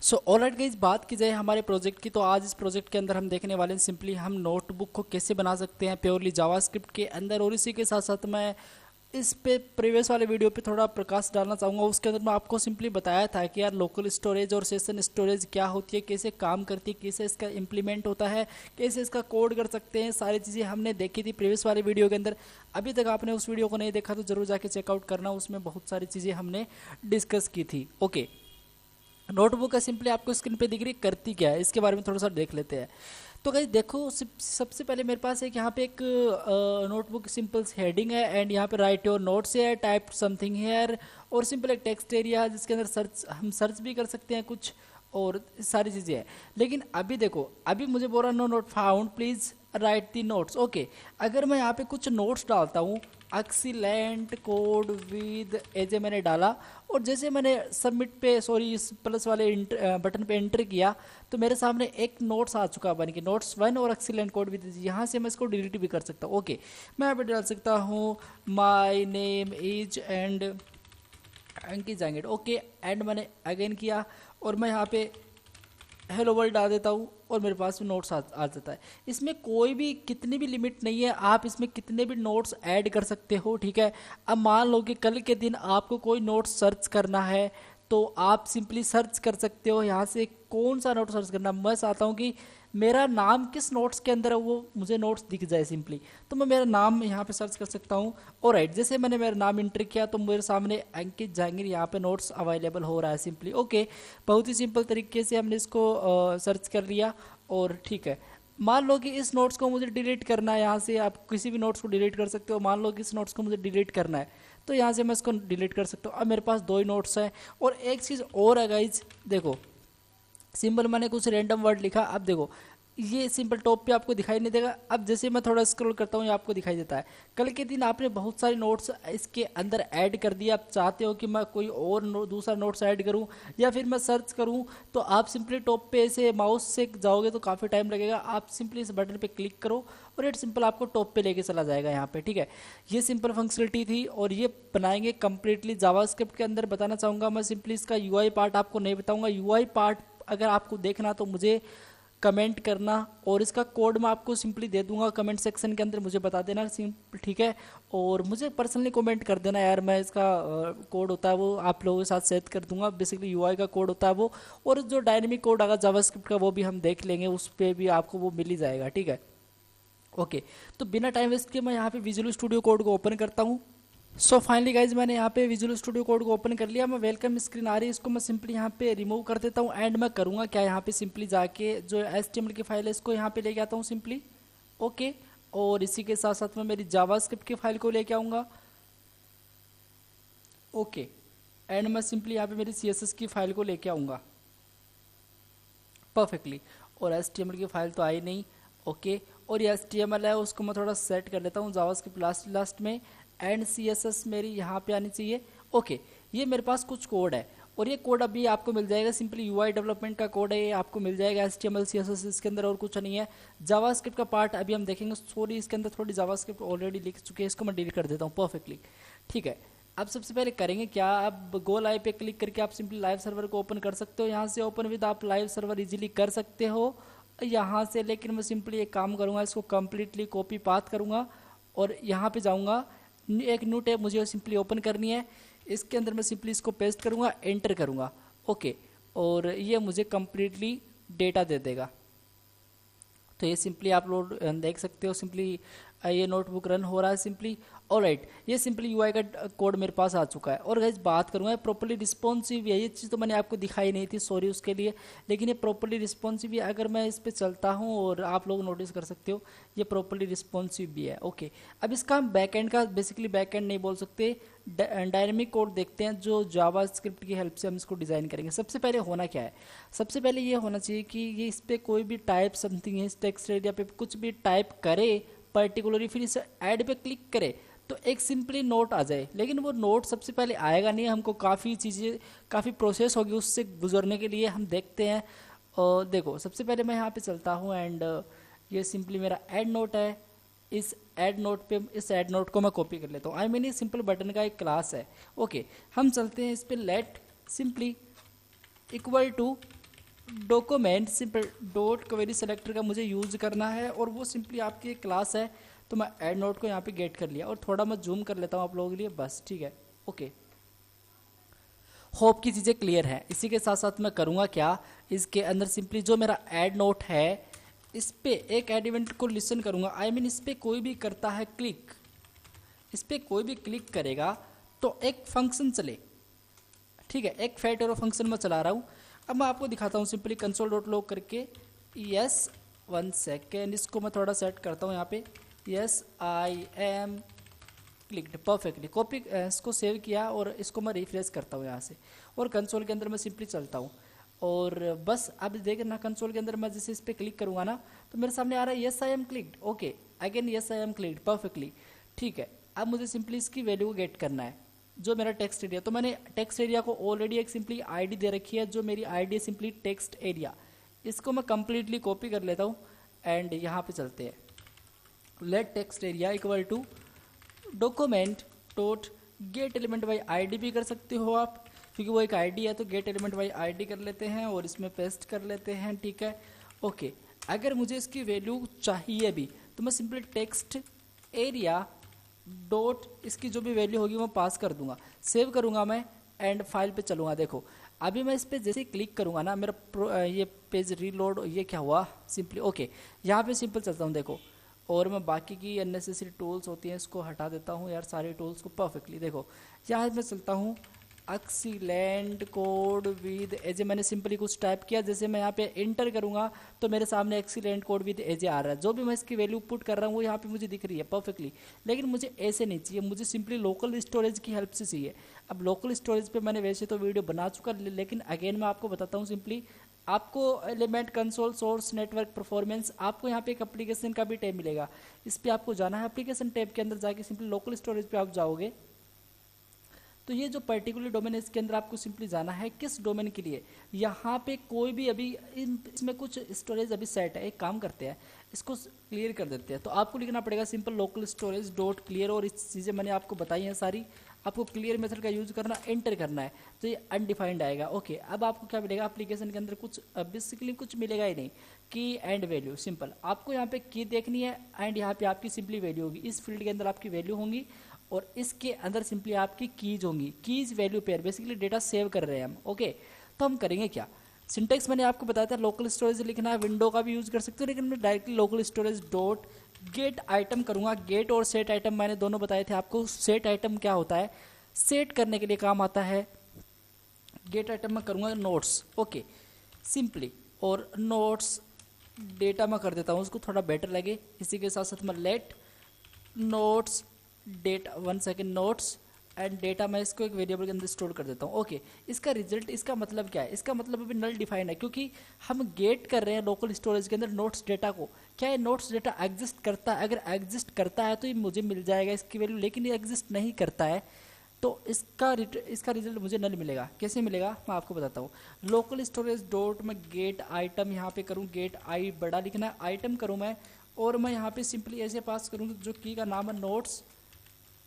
So alright guys, बात की जाए हमारे प्रोजेक्ट की, तो आज इस प्रोजेक्ट के अंदर हम देखने वाले हैं सिंपली हम नोटबुक को कैसे बना सकते हैं प्योरली जावास्क्रिप्ट के अंदर। और इसी के साथ साथ मैं इस पे प्रीवियस वाले वीडियो पे थोड़ा प्रकाश डालना चाहूँगा। उसके अंदर मैं आपको सिंपली बताया था कि यार लोकल स्टोरेज और सेशन स्टोरेज क्या होती है, कैसे काम करती है, कैसे इसका इम्प्लीमेंट होता है, कैसे इसका कोड कर सकते हैं, सारी चीज़ें हमने देखी थी प्रीवियस वाले वीडियो के अंदर। अभी तक आपने उस वीडियो को नहीं देखा तो ज़रूर जाके चेकआउट करना, उसमें बहुत सारी चीज़ें हमने डिस्कस की थी। ओके, नोटबुक का सिंपली आपको स्क्रीन पे दिख रही है, करती क्या है इसके बारे में थोड़ा सा देख लेते हैं। तो गाइस देखो, सबसे पहले मेरे पास एक यहाँ पे एक नोटबुक सिंपल हेडिंग है एंड यहाँ पे राइट योर नोट्स है, टाइप समथिंग हेयर, और सिंपल एक टेक्स्ट एरिया है जिसके अंदर हम सर्च भी कर सकते हैं कुछ, और सारी चीज़ें हैं। लेकिन अभी देखो, अभी मुझे बोल रहा no note found please write the notes. Okay, अगर मैं यहाँ पे कुछ नोट्स डालता हूँ, एक्सीलेंट कोड विद एजे मैंने डाला, और जैसे मैंने सबमिट पे सॉरी इस प्लस वाले बटन पे एंटर किया तो मेरे सामने एक नोट्स आ चुका बन के नोट्स 1 और एक्सीलेंट कोड विद। यहाँ से मैं इसको डिलीट भी कर सकता हूँ। ओके, मैं यहाँ पे डाल सकता हूँ my name is and Ankit Jangid. Okay, and मैंने अगेन किया और मैं यहाँ पे हेलो वर्ल्ड डाल देता हूँ और मेरे पास में नोट्स आ जाता है। इसमें कोई भी कितनी भी लिमिट नहीं है, आप इसमें कितने भी नोट्स ऐड कर सकते हो। ठीक है, अब मान लो कि कल के दिन आपको कोई नोट्स सर्च करना है तो आप सिंपली सर्च कर सकते हो यहाँ से कौन सा नोट सर्च करना। मैं चाहता हूँ कि मेरा नाम किस नोट्स के अंदर है वो मुझे नोट्स दिख जाए सिंपली, तो मैं मेरा नाम यहाँ पे सर्च कर सकता हूँ। और राइट, जैसे मैंने मेरा नाम इंटर किया तो मेरे सामने अंकित जहांगीर यहाँ पे नोट्स अवेलेबल हो रहा है सिंपली। ओके, बहुत ही सिंपल तरीके से हमने इसको सर्च कर लिया। और ठीक है, मान लो कि इस नोट्स को मुझे डिलीट करना है, यहाँ से आप किसी भी नोट्स को डिलीट कर सकते हो। मान लो कि इस नोट्स को मुझे डिलीट करना है तो यहाँ से मैं इसको डिलीट कर सकता हूँ। अब मेरे पास 2 ही नोट्स हैं। और एक चीज़ और है गाइज, देखो सिंपल मैंने कुछ रैंडम वर्ड लिखा, अब देखो ये सिंपल टॉप पे आपको दिखाई नहीं देगा। अब जैसे मैं थोड़ा स्क्रॉल करता हूँ ये आपको दिखाई देता है। कल के दिन आपने बहुत सारे नोट्स इसके अंदर ऐड कर दिए, आप चाहते हो कि मैं कोई और दूसरा नोट्स ऐड करूँ या फिर मैं सर्च करूँ, तो आप सिंपली टॉप पे ऐसे माउस से जाओगे तो काफ़ी टाइम लगेगा। आप सिंपली इस बटन पे क्लिक करो और ये सिंपल आपको टॉप पे लेके चला जाएगा यहाँ पे। ठीक है, ये सिंपल फंक्शनलिटी थी और ये बनाएंगे कंप्लीटली जावास्क्रिप्ट के अंदर। बताना चाहूँगा मैं सिंपली इसका यूआई पार्ट आपको नहीं बताऊँगा। यूआई पार्ट अगर आपको देखना तो मुझे कमेंट करना, और इसका कोड मैं आपको सिंपली दे दूंगा कमेंट सेक्शन के अंदर, मुझे बता देना सिंपल। ठीक है, और मुझे पर्सनली कमेंट कर देना यार, मैं इसका कोड होता है वो आप लोगों के साथ शेयर कर दूंगा। बेसिकली यूआई का कोड होता है वो, और जो डायनेमिक कोड आएगा जावास्क्रिप्ट का वो भी हम देख लेंगे, उस पर भी आपको वो मिल ही जाएगा। ठीक है, ओके, तो बिना टाइम वेस्ट के मैं यहाँ पे विजुअल स्टूडियो कोड को ओपन करता हूँ। सो फाइनली गाइज मैंने यहाँ पे विजुअल स्टूडियो कोड को ओपन कर लिया। मैं वेलकम स्क्रीन आ रही है, इसको मैं सिंपली यहाँ पे रिमूव कर देता हूँ। एंड मैं करूँगा क्या, यहाँ पे सिंपली जाके जो HTML की फाइल है इसको यहाँ पे लेके आता हूँ सिंपली। ओके, और इसी के साथ साथ मैं मेरी जावास्क्रिप्ट की फाइल को लेके आऊँगा। ओके, एंड मैं सिंपली यहाँ पे मेरी CSS की फाइल को लेके आऊँगा परफेक्टली। और HTML की फाइल तो आई नहीं। ओके, और ये HTML है उसको मैं थोड़ा सेट कर लेता हूँ जावास्क्रिप्ट लास्ट में। एंड CSS मेरी यहाँ पे आनी चाहिए। ओके, ये मेरे पास कुछ कोड है और ये कोड अभी आपको मिल जाएगा, सिंपली यूआई डेवलपमेंट का कोड है, ये आपको मिल जाएगा HTML CSS इसके अंदर, और कुछ नहीं है। जावास्क्रिप्ट का पार्ट अभी हम देखेंगे। सॉरी, इसके अंदर थोड़ी जावास्क्रिप्ट ऑलरेडी लिख चुके हैं, इसको मैं डिलीट कर देता हूँ परफेक्टली। ठीक है, अब सबसे पहले करेंगे क्या, अब गो लाइव पे क्लिक करके आप सिंपली लाइव सर्वर को ओपन कर सकते हो। यहाँ से ओपन विद आप लाइव सर्वर इजीली कर सकते हो यहाँ से। लेकिन मैं सिंपली एक काम करूँगा, इसको कम्प्लीटली कॉपी पाथ करूँगा और यहाँ पे जाऊँगा, एक न्यू टैब मुझे सिंपली ओपन करनी है। इसके अंदर मैं सिंपली इसको पेस्ट करूँगा, एंटर करूँगा। ओके, और ये मुझे कम्प्लीटली डेटा दे देगा। तो ये सिंपली आप लोग देख सकते हो, सिंपली ये नोटबुक रन हो रहा है सिंपली। ऑलराइट, ये सिंपली यूआई का कोड मेरे पास आ चुका है। और गाइस बात करूँगा प्रॉपर्ली रिस्पॉन्सिव है, ये चीज़ तो मैंने आपको दिखाई नहीं थी, सॉरी उसके लिए। लेकिन ये प्रॉपर्ली रिस्पॉन्सिव है, अगर मैं इस पर चलता हूँ और आप लोग नोटिस कर सकते हो ये प्रॉपर्ली रिस्पॉन्सिव भी है। ओके, अब इसका हम बैकएंड का बेसिकली बैकएंड नहीं बोल सकते, डायनेमिक कोड देखते हैं जो जावास्क्रिप्ट की हेल्प से हम इसको डिज़ाइन करेंगे। सबसे पहले होना क्या है, सबसे पहले ये होना चाहिए कि ये इस पर कोई भी टाइप समथिंग है, इस टेक्स्ट एरिया पे कुछ भी टाइप करे पर्टिकुलरली, फिर इस ऐड पे क्लिक करे तो एक सिंपली नोट आ जाए। लेकिन वो नोट सबसे पहले आएगा नहीं, हमको काफ़ी चीज़ें काफ़ी प्रोसेस होगी उससे गुजरने के लिए। हम देखते हैं, और देखो सबसे पहले मैं यहाँ पे चलता हूँ एंड ये सिंपली मेरा ऐड नोट है। इस ऐड नोट पे इस ऐड नोट को मैं कॉपी कर लेता हूँ। आई मीन ये सिंपल बटन का एक क्लास है। ओके, हम चलते हैं इस पर let simply equal to document simple dot query selector का मुझे यूज़ करना है और वो सिंपली आपकी एक क्लास है। तो मैं ऐड नोट को यहाँ पे गेट कर लिया और थोड़ा मैं जूम कर लेता हूँ आप लोगों के लिए, बस ठीक है। ओके, होप की चीज़ें क्लियर हैं। इसी के साथ साथ मैं करूँगा क्या, इसके अंदर सिंपली जो मेरा ऐड नोट है इस पे एक ऐड इवेंट को लिसन करूँगा। आई मीन इस पे कोई भी करता है क्लिक, इस पर कोई भी क्लिक करेगा तो एक फंक्शन चले, ठीक है, एक फैट एरो फंक्शन में चला रहा हूँ। अब मैं आपको दिखाता हूँ सिंपली कंसोल डॉट लॉग करके। यस, 1 सेकेंड, इसको मैं थोड़ा सेट करता हूँ यहाँ पे। Yes I am clicked, perfectly copy, इसको सेव किया और इसको मैं रिफ्रेश करता हूँ यहाँ से और कंसोल के अंदर मैं सिंपली चलता हूँ और बस अब देखना कंसोल के अंदर मैं जैसे इस पर क्लिक करूँगा ना तो मेरे सामने आ रहा है yes I am clicked. Okay, again yes I am clicked, perfectly, ठीक है। अब मुझे सिंपली इसकी वैल्यू को गेट करना है, जो मेरा टेक्स्ट एरिया, तो मैंने टेक्स्ट एरिया को ऑलरेडी एक सिंपली आईडी दे रखी है, जो मेरी आईडी है सिंपली टेक्स्ट एरिया। इसको मैं कंप्लीटली कॉपी कर लेता हूँ एंड यहाँ पे चलते हैं। Let text area equal to document dot get element by ID भी कर सकते हो आप, क्योंकि वो एक आईडी है तो गेट एलिमेंट बाई आईडी कर लेते हैं और इसमें पेस्ट कर लेते हैं, ठीक है। ओके, अगर मुझे इसकी वैल्यू चाहिए भी तो मैं सिंपली टेक्स्ट एरिया डॉट इसकी जो भी वैल्यू होगी वो पास कर दूंगा, सेव करूंगा मैं एंड फाइल पे चलूंगा। देखो अभी मैं इस पर जैसे ही क्लिक करूंगा ना मेरा ये पेज रीलोड, ये क्या हुआ सिंपली। ओके, यहाँ पे सिंपल चलता हूँ देखो, और मैं बाकी की अननेसेसरी टूल्स होती हैं इसको हटा देता हूँ यार, सारे टूल्स को परफेक्टली। देखो यहाँ मैं चलता हूँ एक्सीलेंट कोड विद एजे, मैंने सिंपली कुछ टाइप किया, जैसे मैं यहाँ पे इंटर करूँगा तो मेरे सामने एक्सीलेंट कोड विद एजे आ रहा है। जो भी मैं इसकी वैल्यू पुट कर रहा हूँ वो यहाँ पे मुझे दिख रही है परफेक्टली, लेकिन मुझे ऐसे नहीं चाहिए, मुझे सिंपली लोकल स्टोरेज की हेल्प से चाहिए। अब लोकल स्टोरेज पे मैंने वैसे तो वीडियो बना चुका, लेकिन अगेन मैं आपको बताता हूँ सिंपली आपको element console source network performance, आपको यहाँ पे एक एप्लीकेशन का भी टैब मिलेगा, इस पर आपको जाना है। एप्लीकेशन टैब के अंदर जाके सिंपली लोकल स्टोरेज पे आप जाओगे तो ये जो पर्टिकुलर डोमेन है इसके अंदर आपको सिंपली जाना है किस डोमेन के लिए। यहाँ पे कोई भी अभी इसमें कुछ स्टोरेज अभी सेट है, एक काम करते हैं इसको क्लियर कर देते हैं। तो आपको लिखना पड़ेगा simple local storage dot clear, और इस चीज़ें मैंने आपको बताई हैं सारी, आपको क्लियर मेथड का यूज करना, एंटर करना है तो ये अनडिफाइंड आएगा। ओके, अब आपको क्या मिलेगा एप्लीकेशन के अंदर, कुछ बेसिकली कुछ मिलेगा ही नहीं, की एंड वैल्यू सिंपल। आपको यहाँ पे की देखनी है एंड यहाँ पे आपकी सिंपली वैल्यू होगी, इस फील्ड के अंदर आपकी वैल्यू होंगी और इसके अंदर सिंपली आपकी कीज होंगी, keys value pair, basically data save कर रहे हैं हम। ओके, तो हम करेंगे क्या, सिंटेक्स मैंने आपको बताया था लोकल स्टोरेज लिखना है, विंडो का भी यूज कर सकते हो, लेकिन मैं directly local storage dot gate item करूंगा। गेट और सेट आइटम मैंने दोनों बताए थे आपको। सेट आइटम क्या होता है, सेट करने के लिए काम आता है। गेट आइटम में करूंगा नोट्स, ओके सिंपली, और नोट्स डेटा में कर देता हूँ उसको थोड़ा बेटर लगे। इसी के साथ साथ मैं let notes data, 1 second, notes and data मैं इसको एक वेरिएबल के अंदर स्टोर कर देता हूँ। ओके, इसका रिजल्ट, इसका मतलब क्या है, इसका मतलब अभी नल डिफाइंड है, क्योंकि हम गेट कर रहे हैं लोकल स्टोरेज के अंदर नोट्स डेटा को। क्या ये नोट्स डेटा एग्जिस्ट करता है, अगर एग्जिस्ट करता है तो ये मुझे मिल जाएगा इसकी वैल्यू, लेकिन ये एग्जिस्ट नहीं करता है तो इसका रिजल्ट मुझे नल मिलेगा। कैसे मिलेगा मैं आपको बताता हूँ। लोकल स्टोरेज डॉट में गेट आइटम यहाँ पे करूँ, गेट आई बड़ा लिखना है, आइटम करूँ मैं, और मैं यहाँ पे सिंपली ऐसे पास करूँगी जो की का नाम है notes,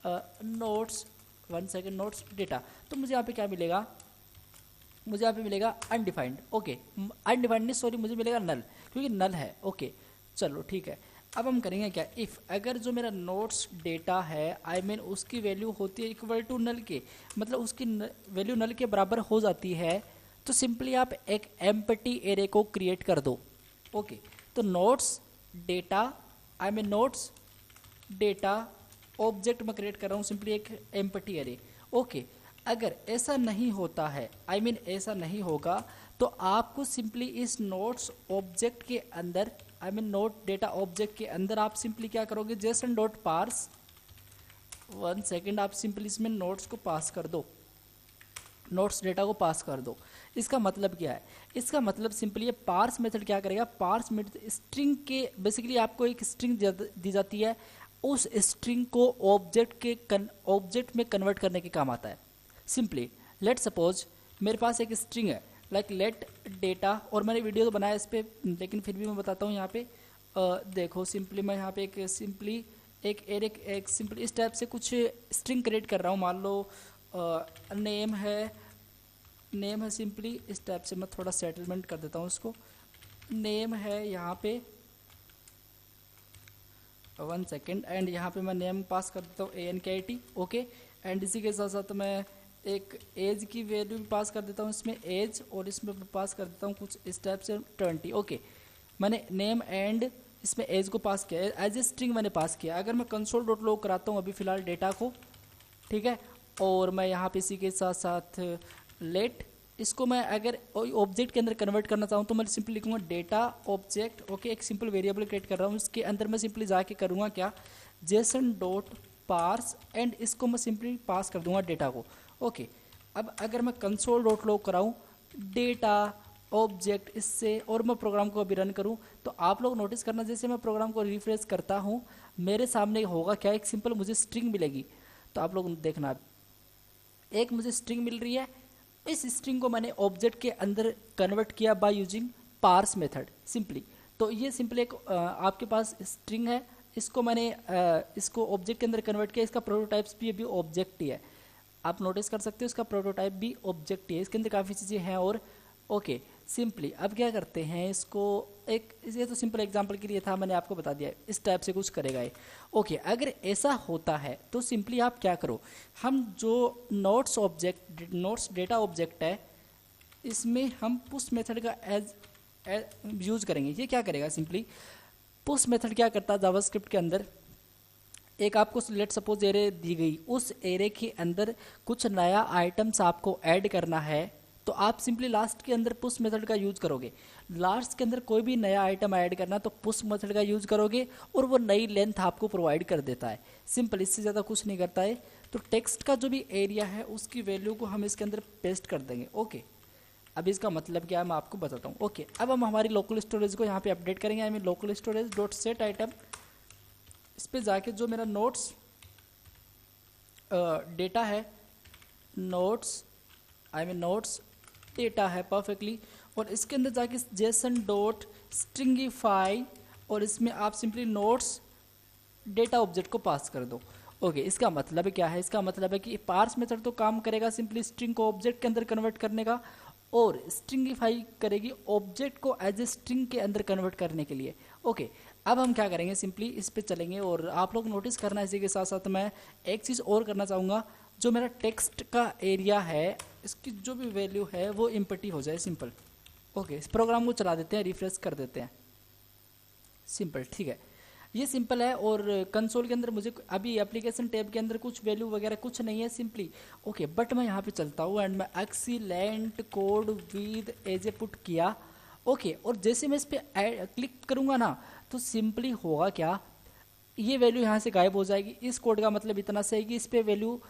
notes 1 second, notes data. तो मुझे यहाँ पे क्या मिलेगा, मुझे यहाँ पे मिलेगा अनडिफाइंड। ओके, अनडिफाइंड नहीं सॉरी, मुझे मिलेगा नल, क्योंकि नल है। ओके चलो ठीक है, अब हम करेंगे क्या, इफ़ अगर जो मेरा नोट्स डेटा है आई मीन उसकी वैल्यू होती है इक्वल टू नल के, मतलब उसकी वैल्यू नल के बराबर हो जाती है, तो सिंपली आप एक एम्प्टी एरे को क्रिएट कर दो। ओके, तो notes data I mean notes data object में क्रिएट कर रहा हूँ सिंपली एक एम्प्टी एरे। ओके, अगर ऐसा नहीं होता है आई मीन ऐसा नहीं होगा तो आपको सिंपली इस नोट्स ऑब्जेक्ट के अंदर I mean note data object के अंदर आप सिंपली क्या करोगे, जेसन डॉट पार्स, 1 सेकेंड, आप सिंपली इसमें नोट्स को पास कर दो, नोट्स डेटा को पास कर दो। इसका मतलब क्या है, इसका मतलब सिंपली ये पार्स मेथड क्या करेगा, पार्स मेथड स्ट्रिंग के, बेसिकली आपको एक स्ट्रिंग दी जाती है, उस स्ट्रिंग को ऑब्जेक्ट में कन्वर्ट करने के काम आता है। सिंपली लेट सपोज मेरे पास एक स्ट्रिंग है लाइक लेट डेटा, और मैंने वीडियो तो बनाया इस पर, लेकिन फिर भी मैं बताता हूँ यहाँ पे। देखो सिंपली मैं यहाँ पे एक सिंपली एक एरे एक सिंपली इस टाइप से कुछ स्ट्रिंग क्रिएट कर रहा हूँ। मान लो नेम है नेम है सिंपली इस टाइप से, मैं थोड़ा सेटलमेंट कर देता हूँ उसको। नेम है यहाँ पे 1 सेकेंड, एंड यहाँ पे मैं नेम पास कर देता हूँ ANKIT, ओके। एंड इसी के साथ साथ मैं एक एज की वैल्यू भी पास कर देता हूँ इसमें एज, और इसमें पास कर देता हूँ कुछ इस टाइप से 20, ओके। मैंने नेम एंड इसमें एज को पास किया, एज ए स्ट्रिंग मैंने पास किया। अगर मैं console.log कराता हूँ अभी फ़िलहाल डेटा को, ठीक है, और मैं यहाँ पे इसी के साथ साथ लेट, इसको मैं अगर ऑब्जेक्ट के अंदर कन्वर्ट करना चाहूँ तो मैं सिंपली लिखूँगा डेटा ऑब्जेक्ट, ओके। एक सिंपल वेरिएबल क्रिएट कर रहा हूँ, इसके अंदर मैं सिंपली जाके करूँगा क्या, जेसन डॉट पार्स, एंड इसको मैं सिंपली पास कर दूँगा डेटा को, ओके। अब अगर मैं console.log कराऊँ डेटा ऑब्जेक्ट इससे, और मैं प्रोग्राम को अभी रन करूं, तो आप लोग नोटिस करना जैसे मैं प्रोग्राम को रिफ्रेश करता हूं मेरे सामने होगा क्या, एक सिंपल मुझे स्ट्रिंग मिलेगी। तो आप लोग देखना, एक मुझे स्ट्रिंग मिल रही है, इस स्ट्रिंग को मैंने ऑब्जेक्ट के अंदर कन्वर्ट किया by using parse method simply. तो ये सिंपल एक आपके पास स्ट्रिंग है, इसको मैंने इसको ऑब्जेक्ट के अंदर कन्वर्ट किया, इसका प्रोटोटाइप्स भी अभी ऑब्जेक्ट ही है, आप नोटिस कर सकते हो, इसका प्रोटोटाइप भी ऑब्जेक्ट ही है, इसके अंदर काफ़ी चीज़ें हैं, और ओके सिंपली अब क्या करते हैं इसको, एक ये तो सिंपल एग्जांपल के लिए था, मैंने आपको बता दिया इस टाइप से कुछ करेगा ये, ओके। अगर ऐसा होता है तो सिंपली आप क्या करो, हम जो notes object, notes data object है, इसमें हम पुश मेथड का एज यूज करेंगे। ये क्या करेगा, सिंपली पुश मेथड क्या करता है जावास्क्रिप्ट के अंदर, एक आपको लेट सपोज एरे दी गई, उस एरे के अंदर कुछ नया आइटम्स आपको ऐड करना है, तो आप सिंपली लास्ट के अंदर पुश मेथड का यूज करोगे। लास्ट के अंदर कोई भी नया आइटम ऐड करना तो पुश मेथड का यूज करोगे, और वो नई लेंथ आपको प्रोवाइड कर देता है, सिंपल, इससे ज़्यादा कुछ नहीं करता है। तो टेक्स्ट का जो भी एरिया है उसकी वैल्यू को हम इसके अंदर पेस्ट कर देंगे, ओके। अब इसका मतलब क्या है मैं आपको बताता हूँ, ओके। अब हम हमारी लोकल स्टोरेज को यहाँ पे अपडेट करेंगे, I mean local storage dot set item, इस पर जाके जो मेरा नोट्स डेटा है, notes I mean notes data है परफेक्टली, और इसके अंदर जाके जेसन डॉट स्ट्रिंगिफाई, और इसमें आप सिंपली नोट्स डेटा ऑब्जेक्ट को पास कर दो, ओके। इसका मतलब क्या है, इसका मतलब है कि पार्स मेथड तो काम करेगा सिंपली स्ट्रिंग को ऑब्जेक्ट के अंदर कन्वर्ट करने का, और स्ट्रिंगिफाई करेगी ऑब्जेक्ट को एज ए स्ट्रिंग के अंदर कन्वर्ट करने के लिए, ओके। अब हम क्या करेंगे, सिंपली इस पे चलेंगे, और आप लोग नोटिस करना, इसी के साथ साथ मैं एक चीज़ और करना चाहूँगा, जो मेरा टेक्स्ट का एरिया है इसकी जो भी वैल्यू है वो इम्पटी हो जाए, सिंपल, ओके। इस प्रोग्राम को चला देते हैं, रिफ्रेश कर देते हैं, सिंपल, ठीक है, ये सिंपल है। और कंसोल के अंदर मुझे अभी एप्लीकेशन टैब के अंदर कुछ वैल्यू वगैरह कुछ नहीं है सिंपली, ओके। बट मैं यहाँ पे चलता हूँ एंड मैं excellent code with edge a put किया, ओके। और जैसे मैं इस पर क्लिक करूँगा ना, तो सिंपली होगा क्या, ये वैल्यू यहाँ से गायब हो जाएगी। इस कोड का मतलब इतना सही कि इस पर वैल्यू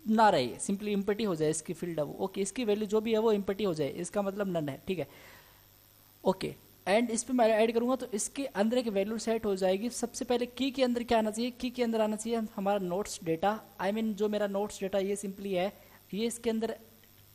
ना रहे, सिंपली इम्पटी हो जाए इसकी फील्ड, अब ओके, इसकी वैल्यू जो भी है वो इम्पटी हो जाए, इसका मतलब नन है, ठीक है, ओके। एंड इस पर मैं ऐड करूँगा तो इसके अंदर एक वैल्यू सेट हो जाएगी। सबसे पहले की के अंदर क्या आना चाहिए, की के अंदर आना चाहिए हमारा नोट्स डेटा, आई मीन जो मेरा नोट्स डेटा ये सिंपली है, ये इसके अंदर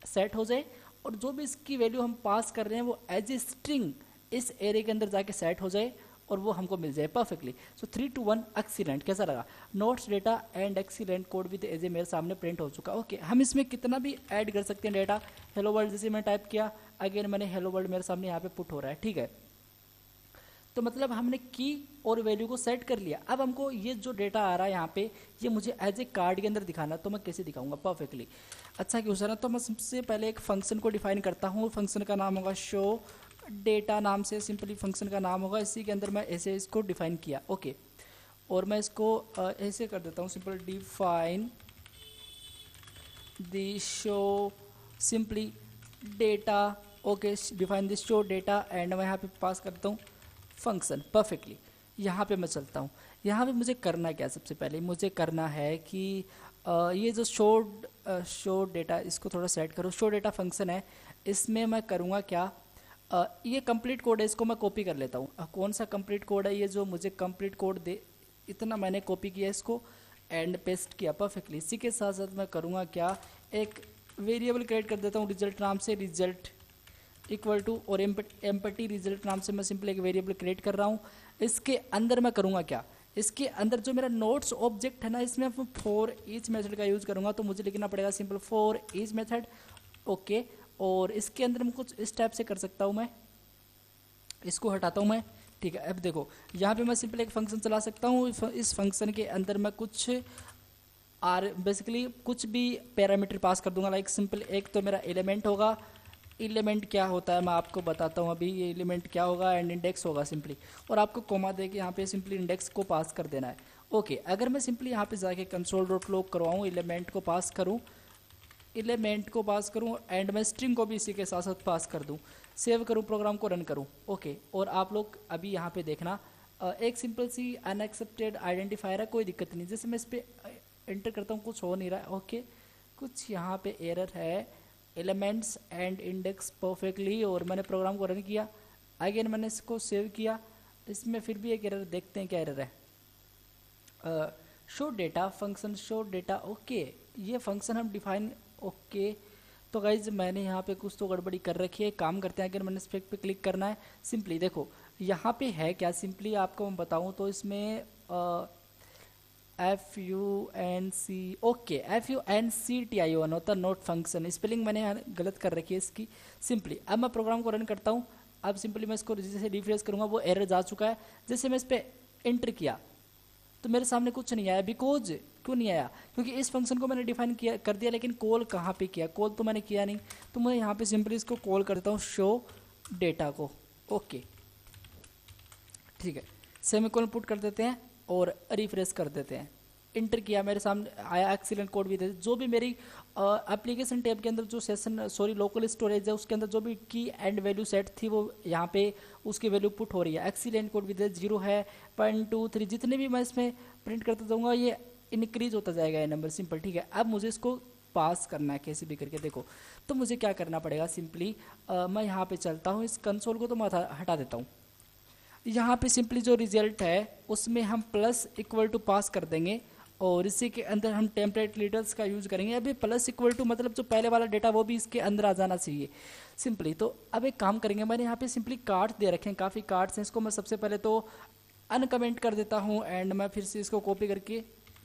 सेट हो जाए, और जो भी इसकी वैल्यू हम पास कर रहे हैं वो एज ए स्ट्रिंग इस एरे के अंदर जाके सेट हो जाए, और वो हमको मिल जाए परफेक्टली। सो 3 to 1 एक्सीलेंट, कैसा लगा, notes data and excellent code with edge a मेरे सामने प्रिंट हो चुका, ओके। हम इसमें कितना भी ऐड कर सकते हैं डेटा, हेलो वर्ल्ड जैसे मैं टाइप किया, अगेन मैंने हेलो वर्ल्ड मेरे सामने यहाँ पे पुट हो रहा है, ठीक है। तो मतलब हमने की और वैल्यू को सेट कर लिया। अब हमको ये जो डेटा आ रहा है यहाँ पे, ये मुझे एज ए कार्ड के अंदर दिखाना, तो मैं कैसे दिखाऊंगा परफेक्टली, अच्छा क्यों सर, तो मैं सबसे पहले एक फंक्शन को डिफाइन करता हूँ, फंक्शन का नाम होगा शो डेटा नाम से, सिंपली फंक्शन का नाम होगा, इसी के अंदर मैं ऐसे इसको डिफाइन किया, ओके। और मैं इसको ऐसे कर देता हूँ, simple define the show simply data, okay, define this show data, and मैं यहाँ पे पास करता हूँ फंक्शन परफेक्टली। यहाँ पे मैं चलता हूँ, यहाँ पे मुझे करना क्या, सबसे पहले मुझे करना है कि ये जो शो डेटा, इसको थोड़ा सेट करो, शो डेटा फंक्शन है, इसमें मैं करूँगा क्या, ये कंप्लीट कोड है, इसको मैं कॉपी कर लेता हूँ। कौन सा कंप्लीट कोड है, ये जो मुझे कंप्लीट कोड दे, इतना मैंने कॉपी किया इसको एंड पेस्ट किया परफेक्टली। इसी के साथ साथ मैं करूँगा क्या, एक वेरिएबल क्रिएट कर देता हूँ रिजल्ट नाम से, रिजल्ट इक्वल टू, और एम्पटी रिजल्ट नाम से मैं सिंपल एक वेरिएबल क्रिएट कर रहा हूँ। इसके अंदर मैं करूँगा क्या, इसके अंदर जो मेरा नोट्स ऑब्जेक्ट है ना, इसमें मैं फॉर ईच मेथड का यूज़ करूँगा, तो मुझे लिखना पड़ेगा simple for each method, okay. और इसके अंदर मैं कुछ इस टाइप से कर सकता हूँ, मैं इसको हटाता हूँ मैं, ठीक है। अब देखो यहाँ पे मैं सिंपल एक फंक्शन चला सकता हूँ, इस फंक्शन के अंदर मैं कुछ बेसिकली कुछ भी पैरामीटर पास कर दूंगा। लाइक सिंपल एक तो मेरा एलिमेंट होगा, एलिमेंट क्या होता है मैं आपको बताता हूँ अभी, ये एलिमेंट क्या होगा, एंड इंडेक्स होगा सिंपली, और आपको कॉमा दे के यहाँ पे सिंपली इंडेक्स को पास कर देना है। ओके, अगर मैं सिंपली यहाँ पे जाके कंसोल डॉट लॉग करवाऊँ, एलिमेंट को पास करूँ, एलिमेंट को पास करूँ, एंड मैं स्ट्रिंग को भी इसी के साथ साथ पास कर दूँ, सेव करूँ, प्रोग्राम को रन करूँ। ओके, और आप लोग अभी यहाँ पे देखना एक सिंपल सी अनएक्सेप्टेड आइडेंटिफायर है, कोई दिक्कत नहीं। जैसे मैं इस पर एंटर करता हूँ कुछ हो नहीं रहा है। ओके, कुछ यहाँ पे एरर है, एलिमेंट्स एंड इंडेक्स परफेक्टली, और मैंने प्रोग्राम को रन किया, अगेन मैंने इसको सेव किया, इसमें फिर भी एक एरर, देखते हैं क्या एरर है। Show data function, show data, okay ये फंक्शन हम डिफाइन, ओके। तो गाइज मैंने यहाँ पे कुछ तो गड़बड़ी कर रखी है, काम करते हैं। अगर मैंने इस पे क्लिक करना है, सिंपली देखो यहाँ पे है क्या, सिंपली आपको मैं बताऊँ तो इसमें FUNC, ओके FUNCTION होता नोट फंक्शन, स्पेलिंग मैंने यहाँ गलत कर रखी है इसकी। सिंपली अब मैं प्रोग्राम को रन करता हूँ, अब सिंपली मैं इसको जैसे रिफ्रेश करूँगा वो एरर जा चुका है। जैसे मैं इस पर एंटर किया तो मेरे सामने कुछ नहीं आया, बिकॉज क्यों नहीं आया, क्योंकि इस फंक्शन को मैंने डिफाइन किया कर दिया, लेकिन कॉल कहाँ पे किया, कॉल तो मैंने किया नहीं। तो मैं यहाँ पे सिंपली इसको कॉल करता हूँ शो डेटा को, ओके ठीक है। सेमीकोलन पुट कर देते हैं और रिफ्रेश कर देते हैं, इंटर किया, मेरे सामने आया एक्सीलेंट कोड भी दे। जो भी मेरी एप्लीकेशन टैब के अंदर जो सेशन लोकल स्टोरेज है उसके अंदर जो भी की एंड वैल्यू सेट थी वो यहाँ पे उसकी वैल्यू पुट हो रही है। एक्सीलेंट कोड भी दे, 0 है, 1 2 3 जितने भी मैं इसमें प्रिंट करता जाऊँगा ये इंक्रीज होता जाएगा ये नंबर, सिंपल ठीक है। अब मुझे इसको पास करना है कैसे भी करके, देखो तो मुझे क्या करना पड़ेगा, सिंपली मैं यहाँ पे चलता हूँ, इस कंसोल को तो मैं हटा देता हूँ। यहाँ पे सिंपली जो रिजल्ट है उसमें हम प्लस इक्वल टू पास कर देंगे, और इसी के अंदर हम टेम्पलेट लीडर्स का यूज़ करेंगे। अभी प्लस इक्वल टू मतलब जो पहले वाला डेटा वो भी इसके अंदर आ जाना चाहिए सिंपली। तो अब एक काम करेंगे, मैंने यहाँ पे सिंपली कार्ड्स दे रखे हैं, काफ़ी कार्ड्स हैं, इसको मैं सबसे पहले तो अनकमेंट कर देता हूँ, एंड मैं फिर से इसको कॉपी करके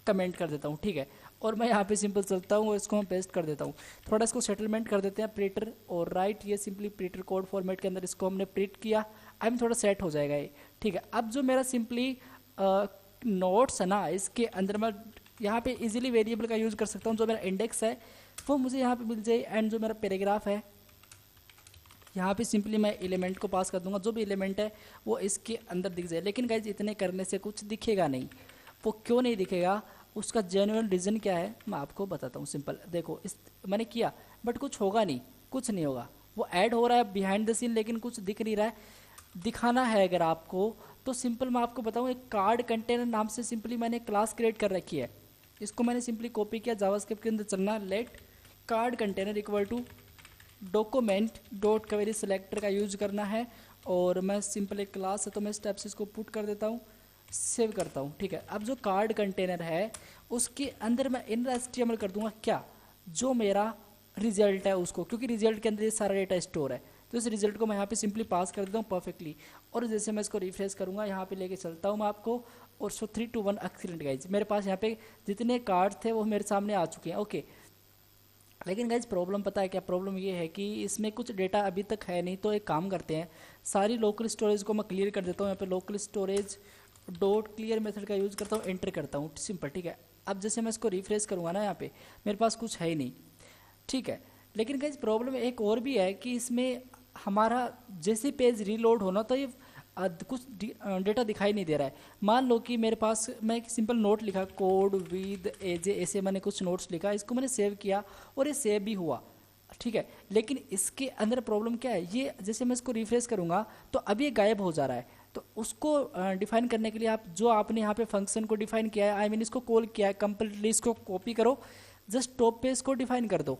कमेंट कर देता हूँ, ठीक है। और मैं यहाँ पे सिंपल चलता हूँ और इसको मैं पेस्ट कर देता हूँ। थोड़ा इसको सेटलमेंट कर देते हैं, प्रिंटर और राइट, ये सिंपली प्रिंटर कोड फॉर्मेट के अंदर इसको हमने प्रिंट किया, आई थोड़ा सेट हो जाएगा ये, ठीक है। अब जो मेरा सिंपली नोट्स है ना, इसके अंदर मैं यहाँ पे इजीली वेरिएबल का यूज़ कर सकता हूँ। जो मेरा इंडेक्स है वो मुझे यहाँ पे मिल जाए, एंड जो मेरा पैराग्राफ है यहाँ पे सिंपली मैं एलिमेंट को पास कर दूंगा, जो भी एलिमेंट है वो इसके अंदर दिख जाए। लेकिन गाइज इतने करने से कुछ दिखेगा नहीं, वो क्यों नहीं दिखेगा, उसका जेन्युइन रीज़न क्या है मैं आपको बताता हूँ। सिंपल देखो, इस मैंने किया बट कुछ होगा नहीं, कुछ नहीं होगा, वो ऐड हो रहा है बिहाइंड द सीन, लेकिन कुछ दिख नहीं रहा है। दिखाना है अगर आपको तो सिंपल मैं आपको बताऊँ, एक कार्ड कंटेनर नाम से सिंपली मैंने क्लास क्रिएट कर रखी है, इसको मैंने सिंपली कॉपी किया, जावास्क्रिप्ट के अंदर चलना, let card container equal to document dot query selector का यूज करना है, और मैं सिंपल एक क्लास है तो मैं स्टेप से इसको पुट कर देता हूँ, सेव करता हूँ, ठीक है। अब जो कार्ड कंटेनर है उसके अंदर मैं इनर HTML कर दूंगा, क्या जो मेरा रिजल्ट है उसको, क्योंकि रिजल्ट के अंदर ये सारा डेटा स्टोर है, तो इस रिजल्ट को मैं यहाँ पे सिंपली पास कर देता हूँ परफेक्टली। और जैसे मैं इसको रिफ्रेश करूँगा, यहाँ पे लेके चलता हूँ मैं आपको, और 3 2 1 एक्सीलेंट गाइज, मेरे पास यहाँ पे जितने कार्ड थे वो मेरे सामने आ चुके हैं, ओके। लेकिन गाइज प्रॉब्लम पता है क्या, प्रॉब्लम ये है कि इसमें कुछ डेटा अभी तक है नहीं। तो एक काम करते हैं, सारी लोकल स्टोरेज को मैं क्लियर कर देता हूँ, यहाँ पे local storage dot clear method का यूज़ करता हूँ, एंटर करता हूँ, सिंपल ठीक है। अब जैसे मैं इसको रिफ्रेश करूँगा ना, यहाँ पे मेरे पास कुछ है ही नहीं, ठीक है। लेकिन गाइज प्रॉब्लम एक और भी है कि इसमें हमारा जैसे पेज रीलोड होना तो ये कुछ डेटा दिखाई नहीं दे रहा है। मान लो कि मेरे पास मैं एक सिंपल नोट लिखा, कोड विद एजे, ऐसे मैंने कुछ नोट्स लिखा, इसको मैंने सेव किया और ये सेव भी हुआ, ठीक है। लेकिन इसके अंदर प्रॉब्लम क्या है, ये जैसे मैं इसको रिफ्रेश करूँगा तो अब ये गायब हो जा रहा है। तो उसको डिफाइन करने के लिए आप जो आपने यहाँ पे फंक्शन को डिफाइन किया है, आई मीन इसको कॉल किया है, कंप्लीटली इसको कॉपी करो, जस्ट टॉप पे इसको डिफाइन कर दो,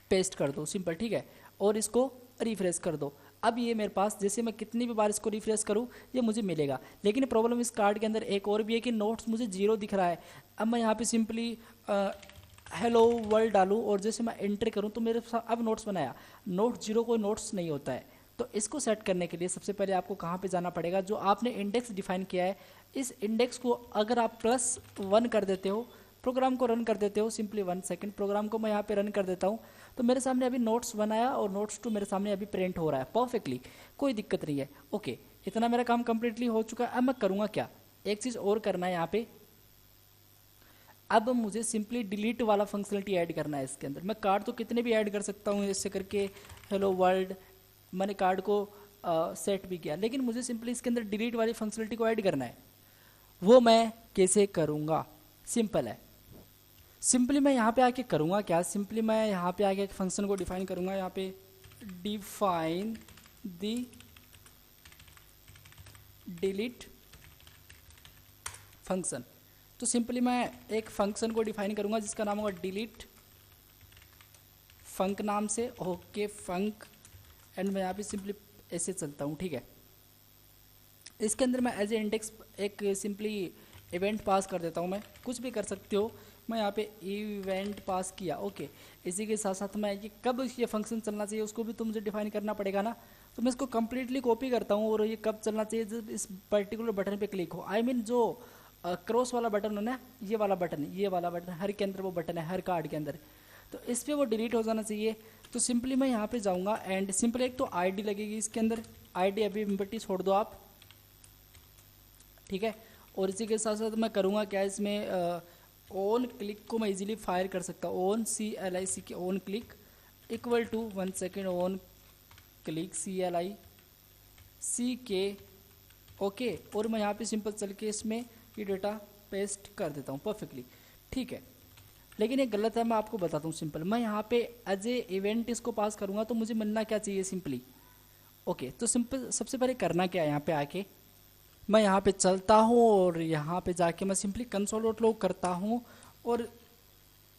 पेस्ट कर दो, सिंपल ठीक है, और इसको रिफ्रेश कर दो। अब ये मेरे पास जैसे मैं कितनी भी बार इसको रिफ्रेश करूँ ये मुझे मिलेगा। लेकिन प्रॉब्लम इस कार्ड के अंदर एक और भी है कि नोट्स मुझे 0 दिख रहा है। अब मैं यहाँ पे सिंपली हेलो वर्ल्ड डालूँ और जैसे मैं एंटर करूँ तो मेरे साथ अब नोट्स बनाया, नोट 0 कोई नोट्स नहीं होता है। तो इसको सेट करने के लिए सबसे पहले आपको कहाँ पे जाना पड़ेगा, जो आपने इंडेक्स डिफाइन किया है, इस इंडेक्स को अगर आप +1 कर देते हो, प्रोग्राम को रन कर देते हो, सिंपली 1 सेकेंड, प्रोग्राम को मैं यहाँ पे रन कर देता हूँ, तो मेरे सामने अभी नोट्स 1 आया और नोट्स 2 मेरे सामने अभी प्रिंट हो रहा है परफेक्टली, कोई दिक्कत नहीं है। ओके, इतना मेरा काम कंप्लीटली हो चुका है। अब मैं करूँगा क्या, एक चीज़ और करना है यहाँ पे, अब मुझे सिंपली डिलीट वाला फंक्शनलिटी ऐड करना है इसके अंदर। मैं कार्ड तो कितने भी ऐड कर सकता हूँ ऐसे करके, हेलो वर्ल्ड, मैंने कार्ड को सेट भी किया, लेकिन मुझे सिंपली इसके अंदर डिलीट वाली फंक्शनलिटी को ऐड करना है। वो मैं कैसे करूँगा, सिंपल है। सिंपली मैं यहाँ पे आके करूँगा क्या, सिंपली मैं यहाँ पे आके एक फंक्शन को डिफाइन करूँगा, यहाँ पे डिफाइन दी डिलीट फंक्शन। तो सिंपली मैं एक फंक्शन को डिफाइन करूँगा जिसका नाम होगा डिलीट फंक नाम से। ओके फंक, एंड मैं यहाँ पे सिंपली ऐसे चलता हूँ, ठीक है। इसके अंदर मैं एज ए इंडेक्स एक सिंपली इवेंट पास कर देता हूँ, मैं कुछ भी कर सकते हो। मैं यहाँ पे इवेंट पास किया, ओके। इसी के साथ साथ मैं ये कब ये फंक्शन चलना चाहिए उसको भी तो मुझे डिफाइन करना पड़ेगा ना। तो मैं इसको कम्प्लीटली कॉपी करता हूँ और ये कब चलना चाहिए, जब इस पर्टिकुलर बटन पे क्लिक हो, आई मीन जो क्रॉस वाला बटन हो ना, ये वाला बटन हर के अंदर वो बटन है, हर कार्ड के अंदर, तो इस पर वो डिलीट हो जाना चाहिए। तो सिंपली मैं यहाँ पे जाऊँगा एंड सिंपली एक तो आईडी लगेगी इसके अंदर, आईडी अभी एम्प्टी छोड़ दो आप, ठीक है। और इसी के साथ साथ मैं करूँगा क्या, इसमें ऑन क्लिक को मैं इजीली फायर कर सकता हूँ, ऑन CLIC के on click equal to 1 second on click CLIC के, ओके। और मैं यहाँ पे सिंपल चल के इसमें ये डेटा पेस्ट कर देता हूँ परफेक्टली, ठीक है। लेकिन ये गलत है, मैं आपको बताता हूँ सिंपल। मैं यहाँ पे एज ए इवेंट इसको पास करूँगा तो मुझे मिलना क्या चाहिए सिंपली, ओके। तो सिंपल सबसे पहले करना क्या है, यहाँ पे आके मैं यहाँ पे चलता हूँ और यहाँ पे जाके मैं सिंपली console.log करता हूँ और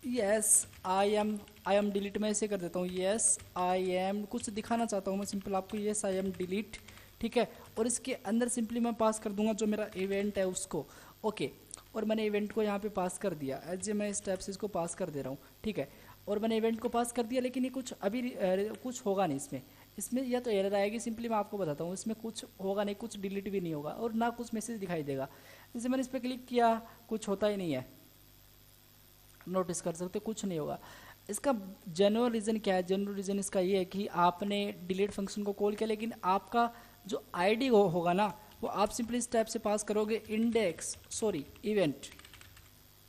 यस आई एम डिलीट मैं ऐसे कर देता हूँ, यस आई एम, कुछ दिखाना चाहता हूँ मैं सिंपल आपको, यस आई एम डिलीट, ठीक है। और इसके अंदर सिंपली मैं पास कर दूंगा जो मेरा इवेंट है उसको, ओके। और मैंने इवेंट को यहाँ पे पास कर दिया, एज मैं इस टाइप से इसको पास कर दे रहा हूँ, ठीक है। और मैंने इवेंट को पास कर दिया, लेकिन ये कुछ अभी कुछ होगा नहीं इसमें या तो एरर आएगी, सिंपली मैं आपको बताता हूँ, इसमें कुछ होगा नहीं, कुछ डिलीट भी नहीं होगा और ना कुछ मैसेज दिखाई देगा। जैसे मैंने इस पर क्लिक किया, कुछ होता ही नहीं है, नोटिस कर सकते कुछ नहीं होगा। इसका जेन्युइन रीज़न क्या है, जेन्युइन रीज़न इसका ये है कि आपने डिलीट फंक्शन को कॉल किया, लेकिन आपका जो आईडी होगा ना वो आप सिंपली इस टाइप से पास करोगे, इवेंट,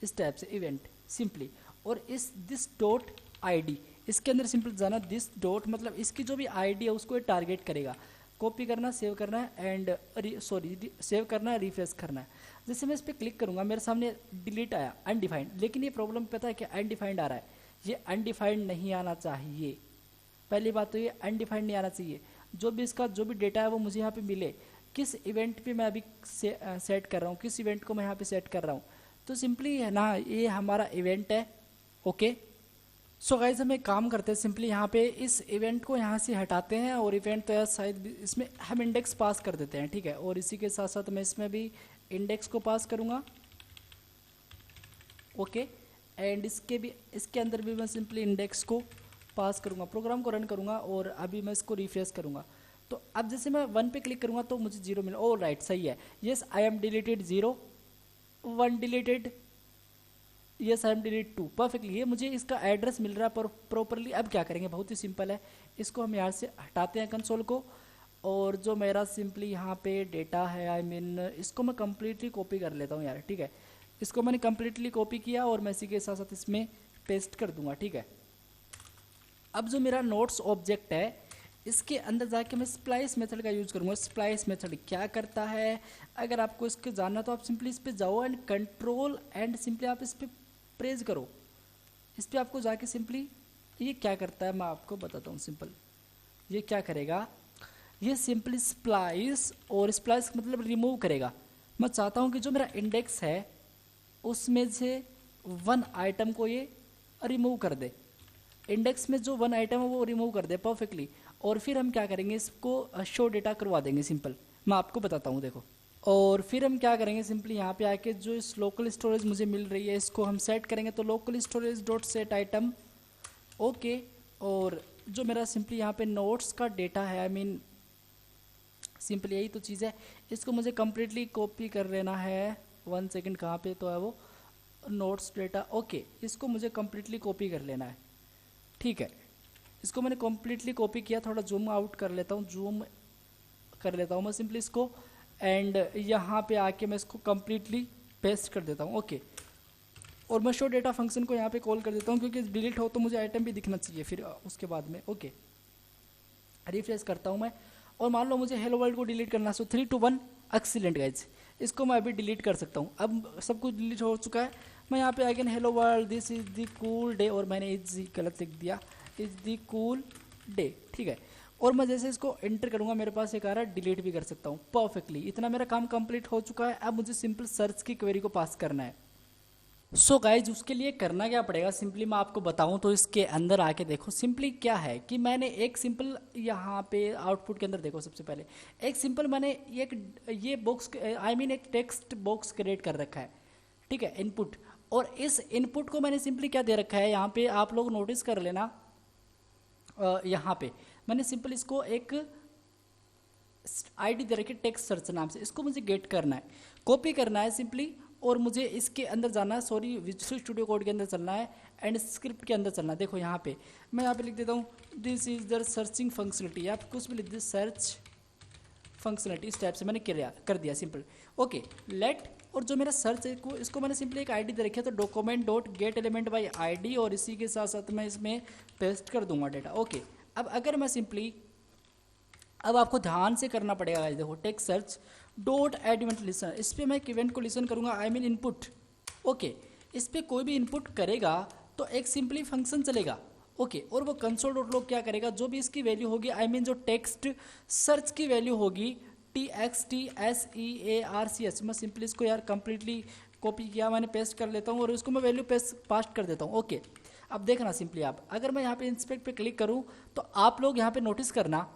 इस टाइप से इवेंट सिंपली, और इस दिस डॉट आईडी इसके अंदर सिंपल जाना, दिस डॉट मतलब इसकी जो भी आईडी है उसको ये टारगेट करेगा। कॉपी करना, सेव करना है एंड सेव करना है, रिफ्रेश करना है। जैसे मैं इस पर क्लिक करूँगा मेरे सामने डिलीट आया अनडिफाइंड, लेकिन ये प्रॉब्लम पता है कि अनडिफाइंड आ रहा है, ये अनडिफाइंड नहीं आना चाहिए। पहली बात तो ये अनडिफाइंड नहीं आना चाहिए, जो भी इसका जो भी डेटा है वो मुझे यहाँ पे मिले। किस इवेंट पे मैं अभी सेट कर रहा हूँ, किस इवेंट को मैं यहाँ पे सेट कर रहा हूँ, तो सिंपली है ना ये हमारा इवेंट है, ओके। सो गाइज हम एक काम करते हैं, सिंपली यहाँ पे इस इवेंट को यहाँ से हटाते हैं और इवेंट तो यार शायद इसमें हम इंडेक्स पास कर देते हैं, ठीक है। और इसी के साथ साथ मैं इसमें भी इंडेक्स को पास करूँगा, ओके। एंड इसके अंदर भी मैं सिंपली इंडेक्स को पास करूँगा, प्रोग्राम को रन करूँगा और अभी मैं इसको रिफ्रेश करूँगा। तो अब जैसे मैं 1 पे क्लिक करूँगा तो मुझे 0 मिला, ओ राइट सही है, yes I am deleted 0, 1 deleted, yes I am delete 2, perfectly. ये मुझे इसका एड्रेस मिल रहा है प्रॉपरली। अब क्या करेंगे, बहुत ही सिंपल है, इसको हम यहाँ से हटाते हैं कंसोल को, और जो मेरा सिंपली यहाँ पे डेटा है, आई मीन इसको मैं कम्प्लीटली कॉपी कर लेता हूँ यार, ठीक है। इसको मैंने कम्प्लीटली कॉपी किया और मैं इसी के साथ साथ इसमें पेस्ट कर दूंगा, ठीक है। अब जो मेरा नोट्स ऑब्जेक्ट है इसके अंदर जाके मैं स्प्लाइस मेथड का यूज़ करूँगा। स्प्लाइस मेथड क्या करता है, अगर आपको इसके जानना तो आप सिंपली इस पर जाओ एंड कंट्रोल एंड सिंपली आप इस पर प्रेस करो, इस पर आपको जाके सिंपली ये क्या करता है मैं आपको बताता हूँ। सिंपल ये क्या करेगा, ये सिंपली स्प्लाइस, और स्प्लाइस मतलब रिमूव करेगा। मैं चाहता हूँ कि जो मेरा इंडेक्स है उसमें से 1 आइटम को ये रिमूव कर दे, इंडेक्स में जो 1 आइटम है वो रिमूव कर दे परफेक्टली। और फिर हम क्या करेंगे, इसको शो डेटा करवा देंगे, सिंपल मैं आपको बताता हूँ देखो। और फिर हम क्या करेंगे, सिंपली यहाँ पे आके जो इस लोकल स्टोरेज मुझे मिल रही है इसको हम सेट करेंगे, तो local storage dot set item, okay. और जो मेरा सिंपली यहाँ पे नोट्स का डेटा है, आई मीन सिंपल यही तो चीज़ है, इसको मुझे कम्प्लीटली कॉपी कर लेना है। 1 सेकेंड, कहाँ पे तो है वो नोट्स डेटा, ओके। इसको मुझे कम्प्लीटली कॉपी कर लेना है, ठीक है। इसको मैंने कम्प्लीटली कॉपी किया, थोड़ा जूम आउट कर लेता हूँ, जूम कर लेता हूँ मैं सिंपली इसको, एंड यहाँ पे आके मैं इसको कम्प्लीटली पेस्ट कर देता हूँ। ओके, और मैं शो डेटा फंक्शन को यहाँ पे कॉल कर देता हूँ, क्योंकि डिलीट हो तो मुझे आइटम भी दिखना चाहिए फिर उसके बाद में। ओके, रिफ्रेश करता हूँ मैं, और मान लो मुझे हेलो वर्ल्ड को डिलीट करना है, सो 3 2 1 एक्सीलेंट गाइज, इसको मैं अभी डिलीट कर सकता हूँ। अब सब कुछ डिलीट हो चुका है, मैं यहाँ पे again hello world this is the cool day, और मैंने इज गलत लिख दिया, इज़ द कूल डे, ठीक है। और मैं जैसे इसको एंटर करूँगा मेरे पास एक आ रहा है, डिलीट भी कर सकता हूँ परफेक्टली। इतना मेरा काम कंप्लीट हो चुका है। अब मुझे सिंपल सर्च की क्वेरी को पास करना है। सो गाइज उसके लिए करना क्या पड़ेगा, सिंपली मैं आपको बताऊं तो इसके अंदर आके देखो सिंपली क्या है कि मैंने एक सिंपल यहाँ पे आउटपुट के अंदर देखो, सबसे पहले एक सिंपल मैंने ये बॉक्स आई मीन एक टेक्स्ट बॉक्स क्रिएट कर रखा है, ठीक है, इनपुट। और इस इनपुट को मैंने सिंपली क्या दे रखा है, यहाँ पे आप लोग नोटिस कर लेना, यहाँ पे मैंने सिंपल इसको एक आईडी दे रखी है टेक्स्ट सर्च नाम से, इसको मुझे गेट करना है, कॉपी करना है सिंपली, और मुझे इसके अंदर जाना है, सॉरी विजुअल स्टूडियो कोड के अंदर चलना है एंड स्क्रिप्ट के अंदर चलना है। देखो यहाँ पे मैं यहाँ पे लिख देता हूँ this is the searching functionality, आप कुछ भी लिख दे सर्च फंक्शनलिटी, इस टाइप से मैंने कर दिया सिंपल। ओके, लेट, और जो मेरा सर्च है इसको मैंने सिंपली एक आईडी दे रखी है, तो document dot get element by ID, और इसी के साथ साथ मैं इसमें पेस्ट कर दूंगा डेटा। ओके, अब अगर मैं सिंपली, अब आपको ध्यान से करना पड़ेगा, देखो text search dot add event listen, इस पर मैं एक इवेंट को लिसन करूंगा, आई मीन इनपुट। ओके, इस पर कोई भी इनपुट करेगा तो एक सिंपली फंक्शन चलेगा। ओके, और वो कंसोल डॉट लॉग क्या करेगा, जो भी इसकी वैल्यू होगी, आई मीन जो टेक्स्ट सर्च की वैल्यू होगी TXTSEARCH, मैं सिंपली इसको यार कंप्लीटली कॉपी किया मैंने, पेस्ट कर लेता हूँ और उसको मैं वैल्यू पास्ट कर देता हूँ। ओके, अब देखना सिंपली आप, अगर मैं यहाँ पे इंस्पेक्ट पे क्लिक करूँ तो आप लोग यहाँ पे नोटिस करना,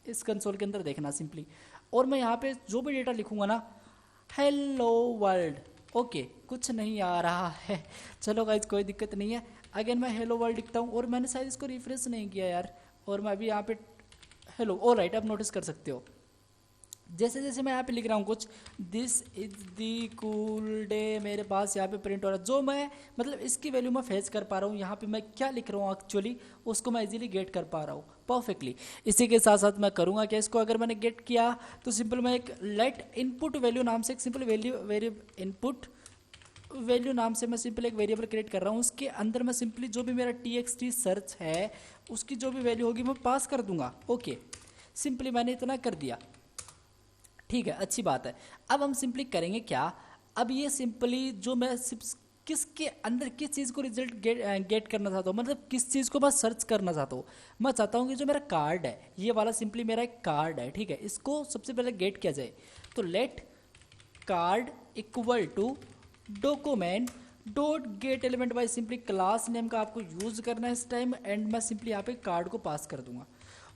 इस कंसोल के अंदर देखना सिंपली, और मैं यहाँ पे जो भी डेटा लिखूंगा ना, हेलो वर्ल्ड, ओके कुछ नहीं आ रहा है, चलो गाइज कोई दिक्कत नहीं है, अगेन मैं हेलो वर्ल्ड लिखता हूँ, और मैंने शायद इसको रिफ्रेश नहीं किया यार, और मैं अभी यहाँ पे हेलो, ऑलराइट, अब नोटिस कर सकते हो जैसे जैसे मैं यहाँ पे लिख रहा हूँ कुछ, this is the cool day, मेरे पास यहाँ पे प्रिंट हो रहा है, जो मैं मतलब इसकी वैल्यू मैं फेच कर पा रहा हूँ, यहाँ पे मैं क्या लिख रहा हूँ एक्चुअली उसको मैं इजीली गेट कर पा रहा हूँ परफेक्टली। इसी के साथ साथ मैं करूँगा क्या, इसको अगर मैंने गेट किया तो सिंपल मैं एक लेट इनपुट वैल्यू नाम से एक सिंपल इनपुट वैल्यू नाम से मैं सिंपल एक वेरिएबल क्रिएट कर रहा हूँ, उसके अंदर मैं सिंपली जो भी मेरा TXT सर्च है उसकी जो भी वैल्यू होगी मैं पास कर दूंगा। ओके, सिंपली मैंने इतना कर दिया, ठीक है, अच्छी बात है। अब हम सिंपली करेंगे क्या, अब ये सिंपली जो मैं किसके अंदर किस चीज़ को रिजल्ट गेट करना चाहता हूँ, मतलब किस चीज़ को मैं सर्च करना चाहता हूँ, मैं चाहता हूँ कि जो मेरा कार्ड है, ये वाला सिंपली मेरा एक कार्ड है, ठीक है, इसको सबसे पहले गेट किया जाए, तो let card equal to document dot get element by simply class name का आपको यूज करना है इस टाइम, एंड मैं सिंपली यहाँ पे कार्ड को पास कर दूंगा,